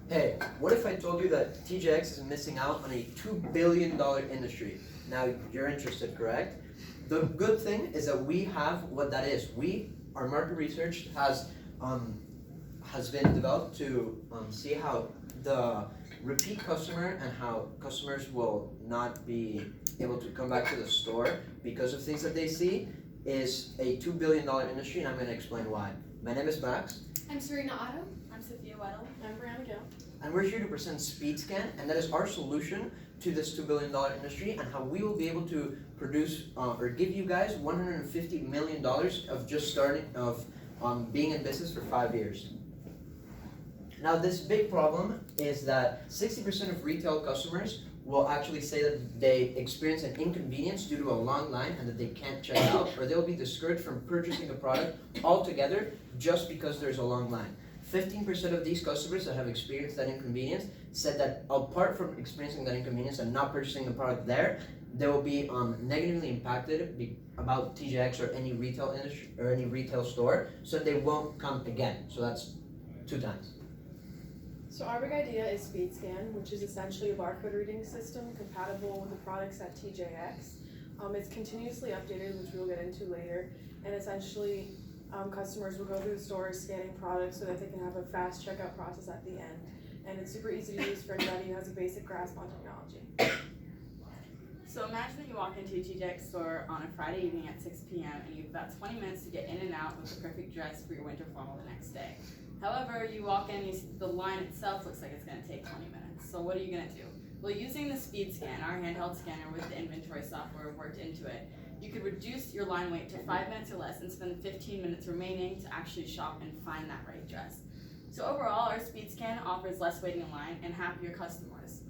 Hey, what if I told you that TJX is missing out on a $2 billion industry? Now, you're interested, correct? The good thing is that we have what that is. Our market research has been developed to see how the repeat customer and how customers will not be able to come back to the store because of things that they see is a $2 billion industry, and I'm going to explain why. My name is Max. I'm Serena Otto. I'm Sophia Weddle. I'm Brianna Gill. And we're here to present Speedscan, and that is our solution to this $2 billion industry and how we will be able to produce or give you guys $150 million of just starting, of being in business for 5 years. Now, this big problem is that 60% of retail customers will actually say that they experience an inconvenience due to a long line and that they can't check out, or they'll be discouraged from purchasing the product altogether just because there's a long line. 15% of these customers that have experienced that inconvenience said that apart from experiencing that inconvenience and not purchasing the product there, they will be negatively impacted about TJX or any retail industry or any retail store, so they won't come again. So that's 2 times. So our big idea is Speedscan, which is essentially a barcode reading system compatible with the products at TJX. It's continuously updated, which we'll get into later, and essentially customers will go through the store scanning products so that they can have a fast checkout process at the end. And it's super easy to use for anybody who has a basic grasp on technology. So imagine that you walk into a TJX store on a Friday evening at 6 p.m. and you've got 20 minutes to get in and out with the perfect dress for your winter formal the next day. However, you walk in, the line itself looks like it's going to take 20 minutes. So what are you going to do? Well, using the Speedscan, our handheld scanner with the inventory software worked into it, you could reduce your line wait to 5 minutes or less and spend the 15 minutes remaining to actually shop and find that right dress. So overall, our Speedscan offers less waiting in line and happier customers.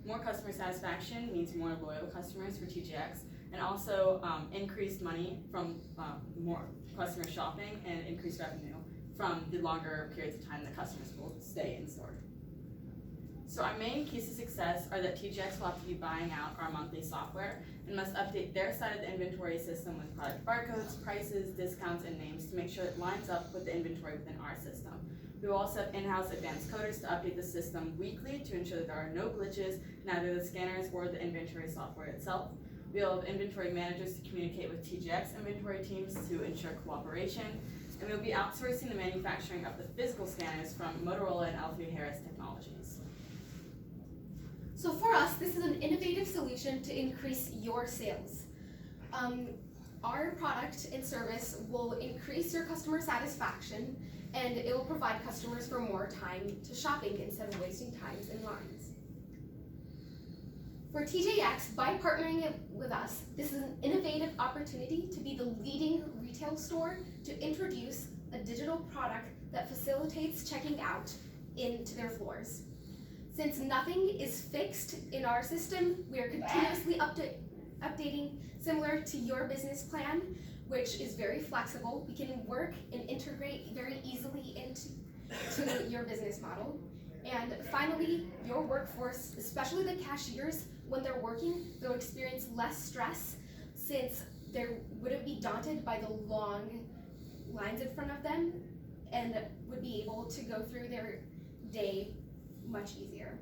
More customer satisfaction means more loyal customers for TJX, and also increased money from more customer shopping and increased revenue from the longer periods of time that customers will stay in store. So our main keys to success are that TJX will have to be buying out our monthly software and must update their side of the inventory system with product barcodes, prices, discounts, and names to make sure it lines up with the inventory within our system. We will also have in-house advanced coders to update the system weekly to ensure that there are no glitches in either the scanners or the inventory software itself. We'll have inventory managers to communicate with TJX inventory teams to ensure cooperation, and we'll be outsourcing the manufacturing of the physical scanners from Motorola and L3Harris Technologies. So for us, this is an innovative solution to increase your sales. Our product and service will increase your customer satisfaction, and it will provide customers for more time to shopping instead of wasting times in lines. For TJX, by partnering with us, this is an innovative opportunity to be the leading retail store to introduce a digital product that facilitates checking out into their floors. Since nothing is fixed in our system, we are continuously updating, similar to your business plan, which is very flexible. We can work and integrate very easily into your business model. And finally, your workforce, especially the cashiers, when they're working, they'll experience less stress since they wouldn't be daunted by the long lines in front of them and would be able to go through their day much easier.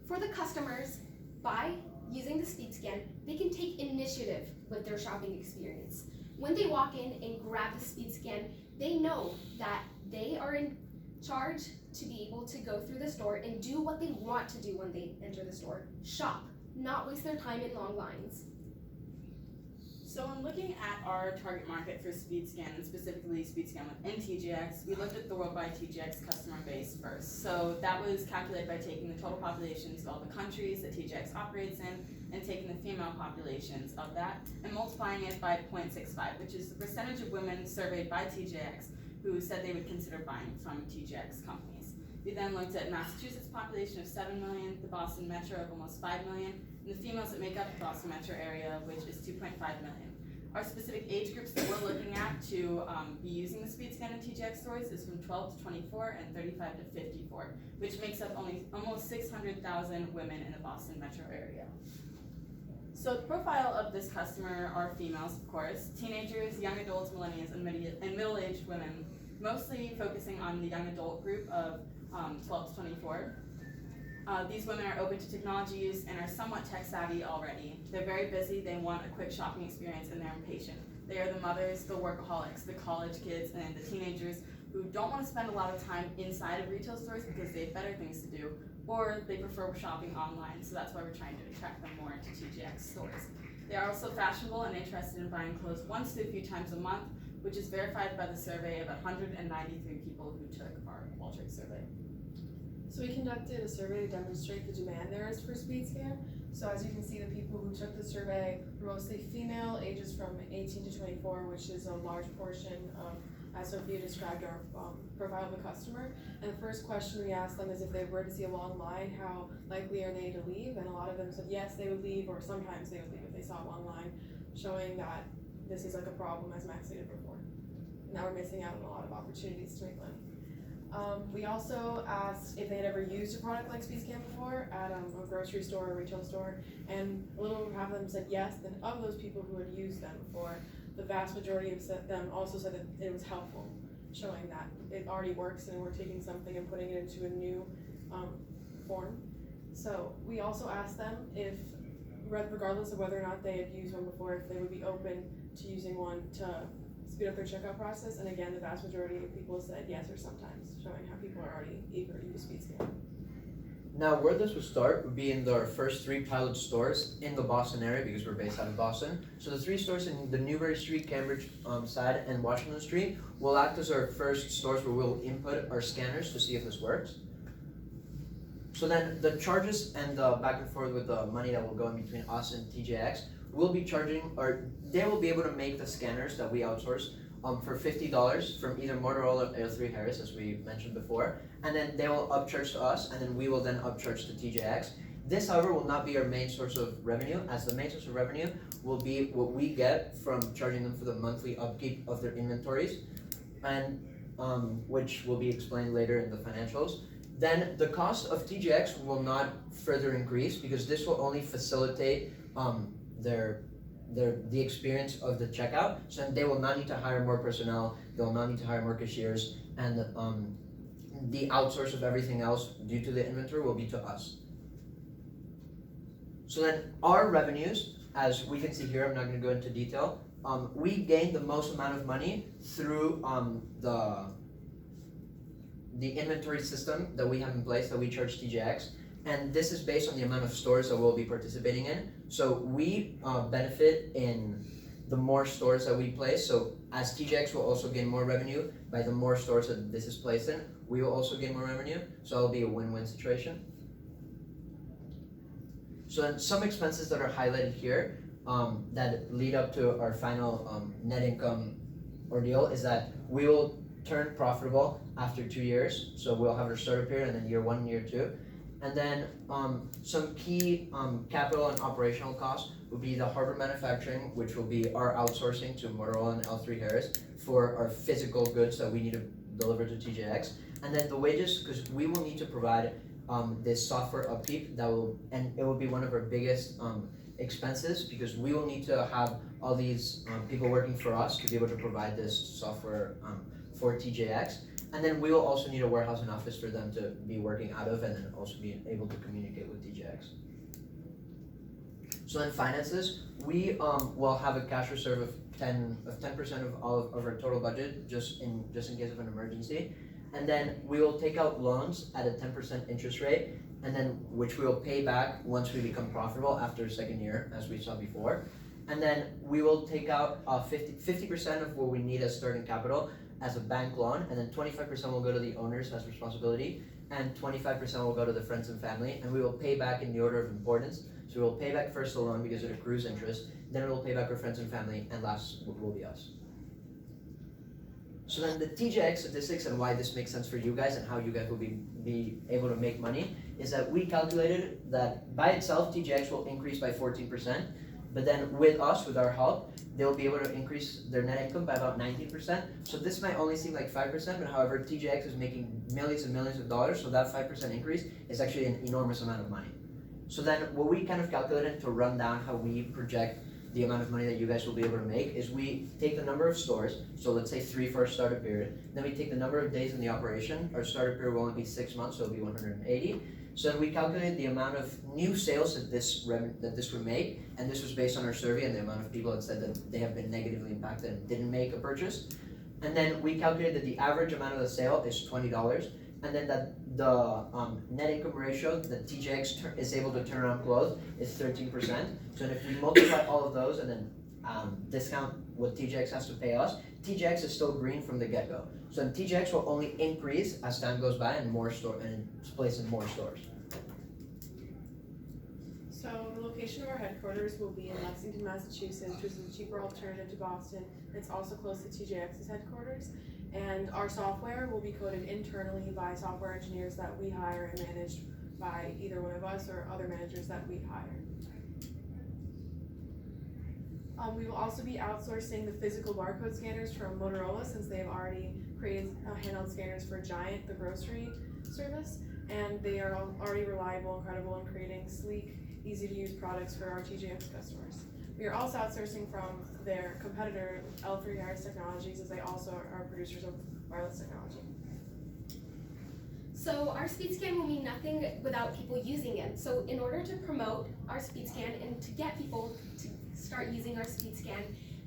For the customers, by using the Speedscan, they can take initiative with their shopping experience. When they walk in and grab the Speedscan, they know that they are in charge to be able to go through the store and do what they want to do when they enter the store. Shop, not waste their time in long lines. So when looking at our target market for Speedscan, and specifically Speedscan within TJX, we looked at the worldwide TJX customer base first. So that was calculated by taking the total populations of all the countries that TJX operates in and taking the female populations of that and multiplying it by 0.65, which is the percentage of women surveyed by TJX who said they would consider buying from TJX companies. We then looked at Massachusetts' population of 7 million, the Boston metro of almost 5 million, and the females that make up the Boston metro area, which is 2.5 million. Our specific age groups that we're looking at to be using the Speedscan in TJX stores is from 12 to 24 and 35 to 54, which makes up almost 600,000 women in the Boston metro area. So the profile of this customer are females, of course, teenagers, young adults, millennials, and middle-aged women, mostly focusing on the young adult group of 12 to 24. These women are open to technology use and are somewhat tech savvy already. They're very busy, they want a quick shopping experience, and they're impatient. They are the mothers, the workaholics, the college kids, and the teenagers who don't want to spend a lot of time inside of retail stores because they have better things to do, or they prefer shopping online, so that's why we're trying to attract them more into TJX stores. They are also fashionable and interested in buying clothes once to a few times a month, which is verified by the survey of 193 people who took our Qualtrics survey. So we conducted a survey to demonstrate the demand there is for Speedscan. So as you can see, the people who took the survey were mostly female, ages from 18 to 24, which is a large portion of, as Sophia described, our profile of a customer. And the first question we asked them is if they were to see a long line, how likely are they to leave? And a lot of them said yes, they would leave, or sometimes they would leave if they saw a long line, showing that this is like a problem, as Max stated before. Now we're missing out on a lot of opportunities to make money. We also asked if they had ever used a product like Speedscan before at a grocery store or retail store, and a little over half of them said yes. Then of those people who had used them before, the vast majority of them also said that it was helpful, showing that it already works and we're taking something and putting it into a new form. So we also asked them if, regardless of whether or not they had used one before, if they would be open to using one to speed up their checkout process, and again, the vast majority of people said yes or sometimes, showing how people are already eager to use Speedscan. Now, where this would start would be in our first 3 pilot stores in the Boston area, because we're based out of Boston. So the 3 stores in the Newbury Street, Cambridge side, and Washington Street will act as our first stores where we'll input our scanners to see if this works. So then the charges and the back and forth with the money that will go in between us and TJX, we'll be charging, or they will be able to make the scanners that we outsource for $50 from either Motorola or L3Harris, as we mentioned before, and then they will upcharge to us, and then we will then upcharge to TJX. This, however, will not be our main source of revenue, as the main source of revenue will be what we get from charging them for the monthly upkeep of their inventories, and which will be explained later in the financials. Then the cost of TJX will not further increase, because this will only facilitate the experience of the checkout. So they will not need to hire more personnel, they will not need to hire more cashiers, and the outsource of everything else due to the inventory will be to us. So then our revenues, as we can see here, I'm not going to go into detail, we gain the most amount of money through the inventory system that we have in place that we charge TJX. And this is based on the amount of stores that we'll be participating in. So we benefit in the more stores that we place. So as TJX will also gain more revenue by the more stores that this is placed in, we will also gain more revenue. So it'll be a win-win situation. So then some expenses that are highlighted here that lead up to our final net income ordeal is that we will turn profitable after 2 years. So we'll have our startup period and then year 1 and year 2. And then some key capital and operational costs would be the hardware manufacturing, which will be our outsourcing to Motorola and L3Harris for our physical goods that we need to deliver to TJX. And then the wages, because we will need to provide this software upkeep and it will be one of our biggest expenses, because we will need to have all these people working for us to be able to provide this software for TJX. And then we will also need a warehouse and office for them to be working out of, and then also be able to communicate with TJX. So then finances, we will have a cash reserve of 10% of all of our total budget, just in case of an emergency. And then we will take out loans at a 10% interest rate, and then which we will pay back once we become profitable after the 2nd year, as we saw before. And then we will take out 50% of what we need as starting capital as a bank loan, and then 25% will go to the owners as responsibility, and 25% will go to the friends and family, and we will pay back in the order of importance. So we'll pay back first the loan because it accrues interest, then we'll pay back our friends and family, and last will be us. So then the TJX statistics and why this makes sense for you guys and how you guys will be able to make money is that we calculated that by itself TJX will increase by 14%, but then with us, with our help, they'll be able to increase their net income by about 19%. So this might only seem like 5%, but however, TJX is making millions and millions of dollars, so that 5% increase is actually an enormous amount of money. So then what we kind of calculated to run down how we project the amount of money that you guys will be able to make is we take the number of stores, so let's say 3 for our startup period, then we take the number of days in the operation, our startup period will only be 6 months, so it'll be 180. So then we calculated the amount of new sales that this would make, and this was based on our survey and the amount of people that said that they have been negatively impacted and didn't make a purchase. And then we calculated that the average amount of the sale is $20, and then that the net income ratio that TJX is able to turn around clothes is 13%. So if we multiply all of those and then discount what TJX has to pay us, TJX is still green from the get-go. So then TJX will only increase as time goes by and it's placed in more stores. So the location of our headquarters will be in Lexington, Massachusetts, which is a cheaper alternative to Boston. It's also close to TJX's headquarters. And our software will be coded internally by software engineers that we hire and managed by either one of us or other managers that we hire. We will also be outsourcing the physical barcode scanners from Motorola, since they have already created handheld scanners for Giant, the grocery service, and they are already reliable and credible in creating sleek, easy-to-use products for our TJX customers. We are also outsourcing from their competitor, L3Harris Technologies, as they also are producers of wireless technology. So our Speedscan will mean nothing without people using it. So in order to promote our Speedscan and to get people to start using our Speedscan,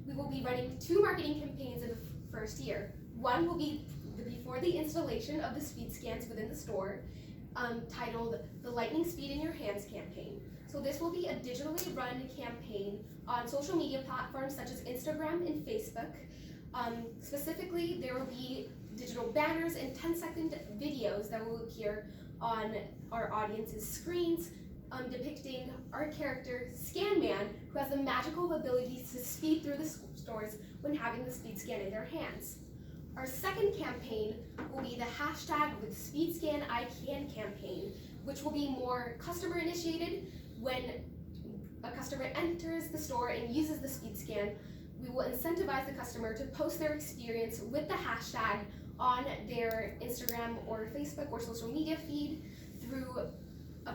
we will be running 2 marketing campaigns in the first year. One will be before the installation of the Speedscans within the store, titled the Lightning Speed in Your Hands campaign. So this will be a digitally run campaign on social media platforms such as Instagram and Facebook. Specifically, there will be digital banners and 10-second videos that will appear on our audience's screens, depicting our character, Scanman, who has the magical ability to speed through the stores when having the Speedscan in their hands. Our second campaign will be the hashtag with Speedscan I Can campaign, which will be more customer initiated. When a customer enters the store and uses the Speedscan, we will incentivize the customer to post their experience with the hashtag on their Instagram or Facebook or social media feed through a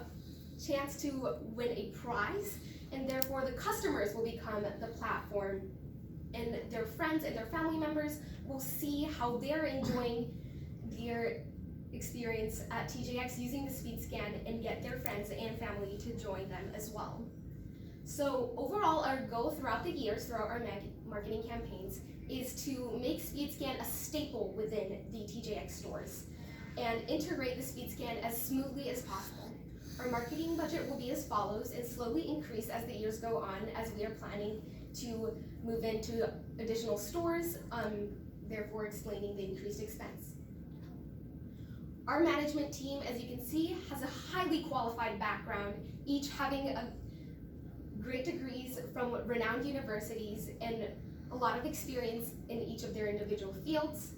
chance to win a prize, and therefore the customers will become the platform, and their friends and their family members will see how they're enjoying their experience at TJX using the Speedscan and get their friends and family to join them as well. So overall, our goal throughout the years, throughout our marketing campaigns, is to make Speedscan a staple within the TJX stores and integrate the Speedscan as smoothly as possible. Our marketing budget will be as follows and slowly increase as the years go on, as we are planning to move into additional stores, therefore explaining the increased expense. Our management team, as you can see, has a highly qualified background, each having great degrees from renowned universities and a lot of experience in each of their individual fields.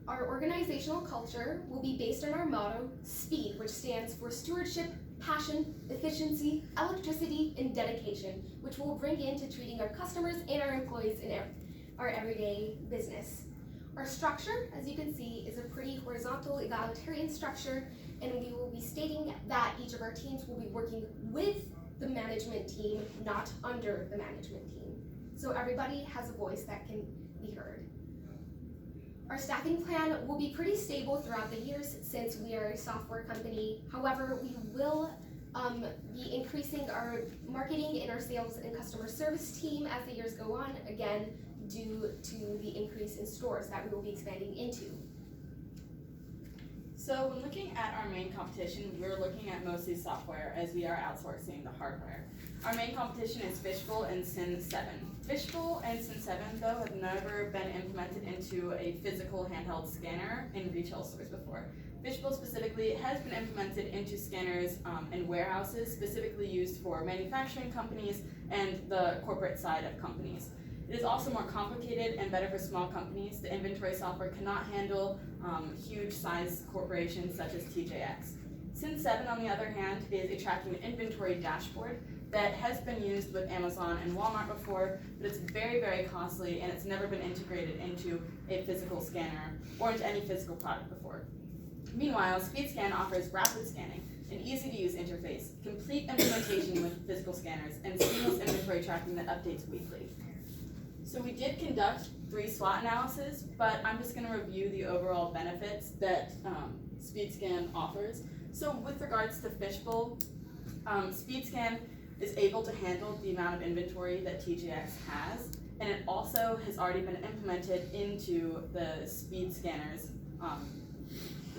Our organizational culture will be based on our motto, SPEED, which stands for stewardship, passion, efficiency, electricity, and dedication, which we'll bring into treating our customers and our employees in our everyday business. Our structure, as you can see, is a pretty horizontal, egalitarian structure, and we will be stating that each of our teams will be working with the management team, not under the management team. So everybody has a voice that can be heard. Our staffing plan will be pretty stable throughout the years since we are a software company. However, we will be increasing our marketing and our sales and customer service team as the years go on, again, due to the increase in stores that we will be expanding into. So when looking at our main competition, we're looking at mostly software as we are outsourcing the hardware. Our main competition is Fishbowl and Sin7. Fishbowl and Sin7, though, have never been implemented into a physical handheld scanner in retail stores before. Fishbowl specifically has been implemented into scanners in warehouses, specifically used for manufacturing companies and the corporate side of companies. It is also more complicated and better for small companies. The inventory software cannot handle huge size corporations such as TJX. Sin7, on the other hand, is a tracking inventory dashboard that has been used with Amazon and Walmart before, but it's very, very costly and it's never been integrated into a physical scanner or into any physical product before. Meanwhile, Speedscan offers rapid scanning. an easy-to-use interface, complete implementation with physical scanners, and seamless inventory tracking that updates weekly. So we did conduct 3 SWOT analyses, but I'm just going to review the overall benefits that Speedscan offers. So with regards to Fishbowl, Speedscan is able to handle the amount of inventory that TJX has, and it also has already been implemented into the speed scanners,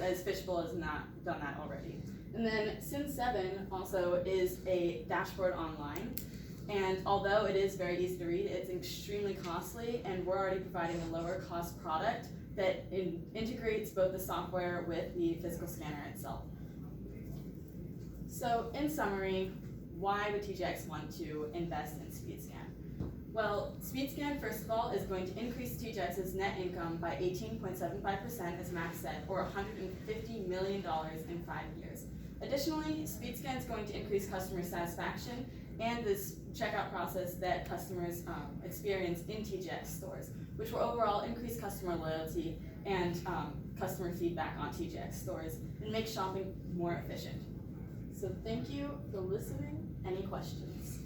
as Fishbowl has not done that already. And then Sin7 also is a dashboard online, and although it is very easy to read, it's extremely costly, and we're already providing a lower cost product that integrates both the software with the physical scanner itself. So in summary, why would TJX want to invest in Speedscan? Well, Speedscan, first of all, is going to increase TJX's net income by 18.75%, as Max said, or $150 million in 5 years. Additionally, Speedscan is going to increase customer satisfaction and this checkout process that customers experience in TJX stores, which will overall increase customer loyalty and customer feedback on TJX stores and make shopping more efficient. So thank you for listening. Any questions?